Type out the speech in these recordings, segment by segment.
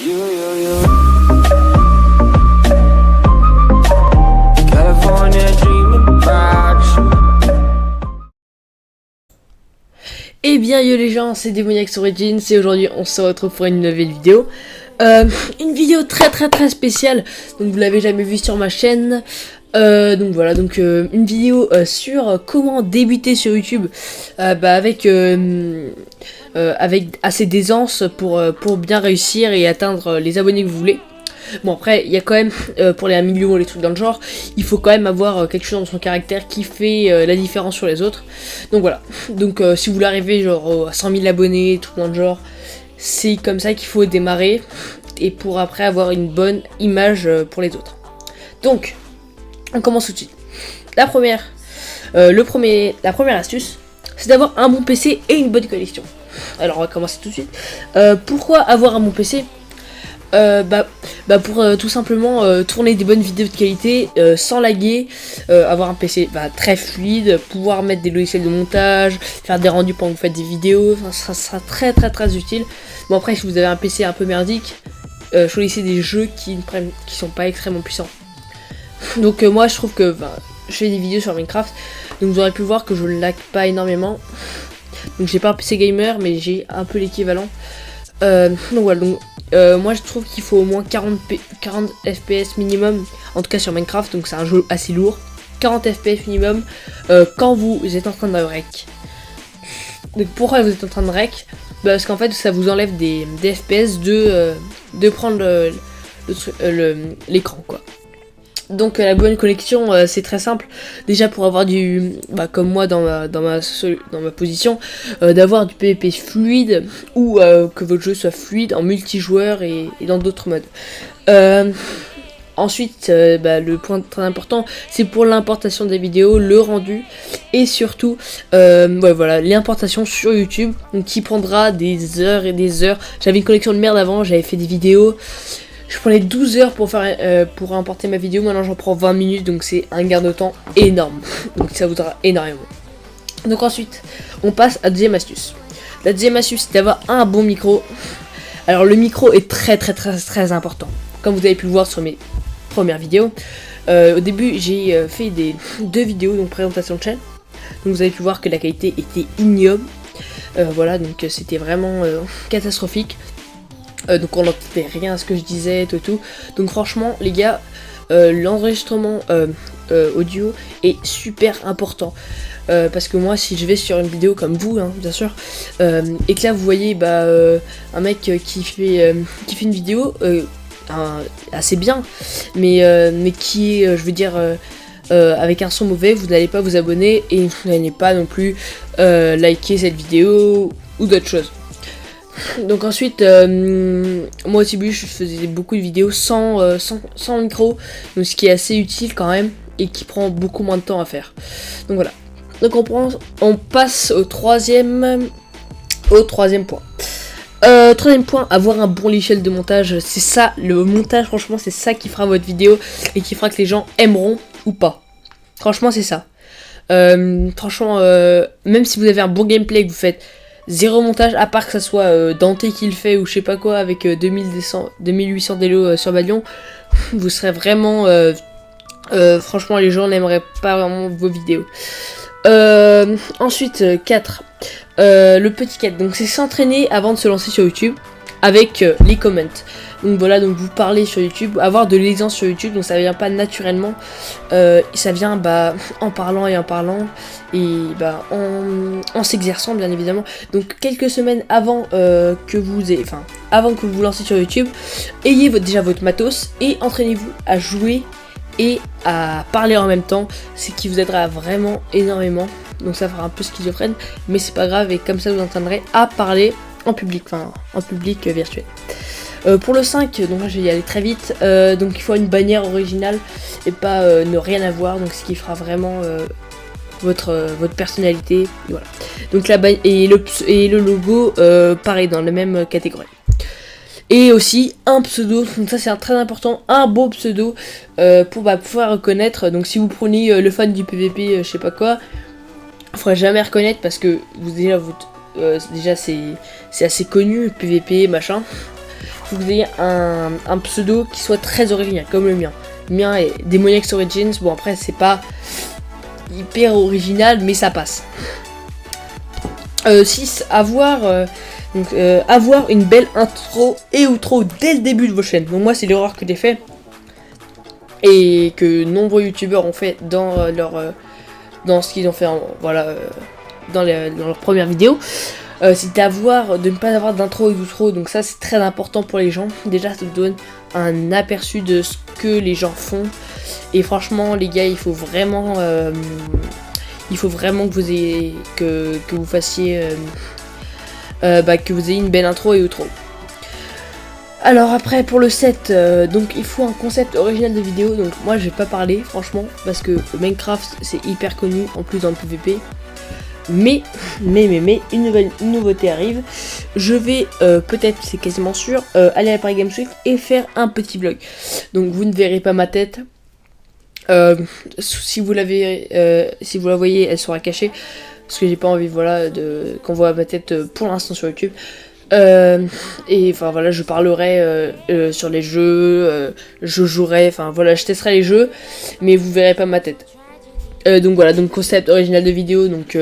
You, you, you. California dreaming about you. Eh bien yo les gens, c'est Demoniax Origins et aujourd'hui on se retrouve pour une nouvelle vidéo. Une vidéo très spéciale, donc vous l'avez jamais vue sur ma chaîne. Donc voilà, une vidéo sur comment débuter sur YouTube avec assez d'aisance pour bien réussir et atteindre les abonnés que vous voulez. Bon après, il y a quand même, pour les 1 million ou les trucs dans le genre, il faut quand même avoir quelque chose dans son caractère qui fait la différence sur les autres. Donc voilà, donc si vous voulez arriver genre à 100 000 abonnés, tout dans le genre, c'est comme ça qu'il faut démarrer, et pour après avoir une bonne image pour les autres. Donc, on commence tout de suite. La première astuce, c'est d'avoir un bon PC et une bonne connexion. Alors on va commencer tout de suite. Pourquoi avoir un bon PC ? Pour tout simplement tourner des bonnes vidéos de qualité sans laguer, avoir un PC très fluide, pouvoir mettre des logiciels de montage, faire des rendus pendant que vous faites des vidéos, ça sera très utile. Bon après, si vous avez un PC un peu merdique, choisissez des jeux qui sont pas extrêmement puissants. Donc moi je trouve que je fais des vidéos sur Minecraft, donc vous aurez pu voir que je ne lag pas énormément. Donc j'ai pas un PC gamer mais j'ai un peu l'équivalent. Donc voilà, moi je trouve qu'il faut au moins 40 fps minimum, en tout cas sur Minecraft, donc c'est un jeu assez lourd. 40 fps minimum quand vous êtes en train de rec. Donc pourquoi vous êtes en train de rec ? Parce qu'en fait ça vous enlève des fps de prendre l'écran quoi. Donc la bonne connexion c'est très simple, déjà pour avoir comme moi dans ma position, d'avoir du PvP fluide ou que votre jeu soit fluide en multijoueur et dans d'autres modes. Ensuite le point très important, c'est pour l'importation des vidéos, le rendu et surtout l'importation sur YouTube, donc qui prendra des heures et des heures. J'avais une connexion de merde avant, j'avais fait des vidéos, je prenais 12 heures pour importer ma vidéo, maintenant j'en prends 20 minutes, donc c'est un gain de temps énorme. Donc ça vous aidera énormément. Donc ensuite, on passe à la deuxième astuce. La deuxième astuce, c'est d'avoir un bon micro. Alors le micro est très important. Comme vous avez pu le voir sur mes premières vidéos. Au début, j'ai fait deux vidéos, donc présentation de chaîne. Donc vous avez pu voir que la qualité était ignoble. Voilà, donc c'était vraiment catastrophique. Donc on n'entendait rien à ce que je disais, tout. Donc franchement les gars, l'enregistrement audio est super important. Parce que moi si je vais sur une vidéo comme vous bien sûr, et que là vous voyez un mec qui fait une vidéo assez bien, mais qui est avec un son mauvais, vous n'allez pas vous abonner et vous n'allez pas non plus liker cette vidéo ou d'autres choses. Donc ensuite, moi au début je faisais beaucoup de vidéos sans micro, donc ce qui est assez utile quand même et qui prend beaucoup moins de temps à faire. Donc voilà. Donc on passe au troisième point. Troisième point, avoir un bon logiciel de montage. C'est ça, le montage, franchement c'est ça qui fera votre vidéo et qui fera que les gens aimeront ou pas. Franchement c'est ça. Même si vous avez un bon gameplay, que vous faites zéro montage, à part que ça soit Dante qui le fait ou je sais pas quoi avec 2800 délos sur Balion, vous serez vraiment franchement les gens n'aimeraient pas vraiment vos vidéos. Ensuite 4, le petit 4, donc c'est s'entraîner avant de se lancer sur YouTube avec les comments. Donc voilà, donc vous parlez sur YouTube, avoir de l'aisance sur YouTube, donc ça vient pas naturellement, ça vient en parlant et en s'exerçant bien évidemment. Donc quelques semaines avant que vous lancez sur YouTube, ayez déjà votre matos et entraînez-vous à jouer et à parler en même temps, ce qui vous aidera vraiment énormément. Donc ça fera un peu schizophrène, mais c'est pas grave, et comme ça vous entraînerez à parler en public virtuel. Pour le 5, donc là je vais y aller très vite, donc il faut une bannière originale et pas ne rien avoir, donc ce qui fera vraiment votre personnalité, et voilà. Donc le logo pareil dans la même catégorie. Et aussi un pseudo, donc ça c'est très important, un beau pseudo pour pouvoir reconnaître. Donc si vous prenez le fan du PVP, je sais pas quoi, il faudra jamais reconnaître parce que déjà c'est assez connu, PVP machin. faut que vous ayez un pseudo qui soit très original, comme le mien. Le mien est Demoniacs Origins. Bon, après, c'est pas hyper original, mais ça passe. 6. Avoir une belle intro et outro dès le début de vos chaînes. Donc moi, c'est l'erreur que j'ai fait et que nombreux youtubeurs ont fait dans dans ce qu'ils ont fait dans leur première vidéo. C'est de ne pas avoir d'intro et d'outro. Donc ça, c'est très important pour les gens. Déjà, ça vous donne un aperçu de ce que les gens font. Et franchement, les gars, il faut vraiment que vous fassiez que vous ayez une belle intro et outro. Alors après, pour le 7, donc il faut un concept original de vidéo. Donc moi, je vais pas parler franchement parce que Minecraft, c'est hyper connu en plus dans le PVP. Mais une nouveauté arrive. Je vais peut-être, c'est quasiment sûr, aller à Paris Games Week et faire un petit vlog. Donc vous ne verrez pas ma tête. Si vous la voyez, elle sera cachée parce que j'ai pas envie, qu'on voit ma tête pour l'instant sur YouTube. Et enfin voilà, je parlerai sur les jeux, je jouerai, enfin voilà, je testerai les jeux, mais vous verrez pas ma tête. Donc voilà, donc concept original de vidéo, donc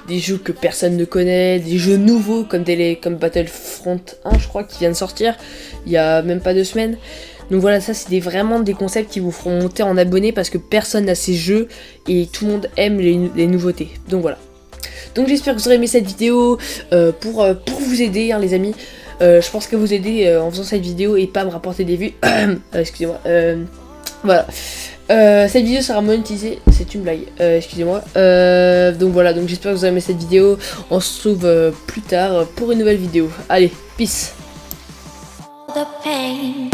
des jeux que personne ne connaît, des jeux nouveaux comme Battlefront 1, je crois, qui vient de sortir il y a même pas 2 semaines. Donc voilà, ça c'est vraiment des concepts qui vous feront monter en abonnés parce que personne n'a ces jeux et tout le monde aime les nouveautés. Donc voilà. Donc j'espère que vous aurez aimé cette vidéo pour vous aider, hein, les amis. Je pense qu'à vous aider en faisant cette vidéo et pas me rapporter des vues. Excusez-moi. Voilà. Cette vidéo sera monétisée, c'est une blague, excusez-moi. Donc voilà, donc j'espère que vous avez aimé cette vidéo. On se retrouve plus tard pour une nouvelle vidéo. Allez, peace. The pain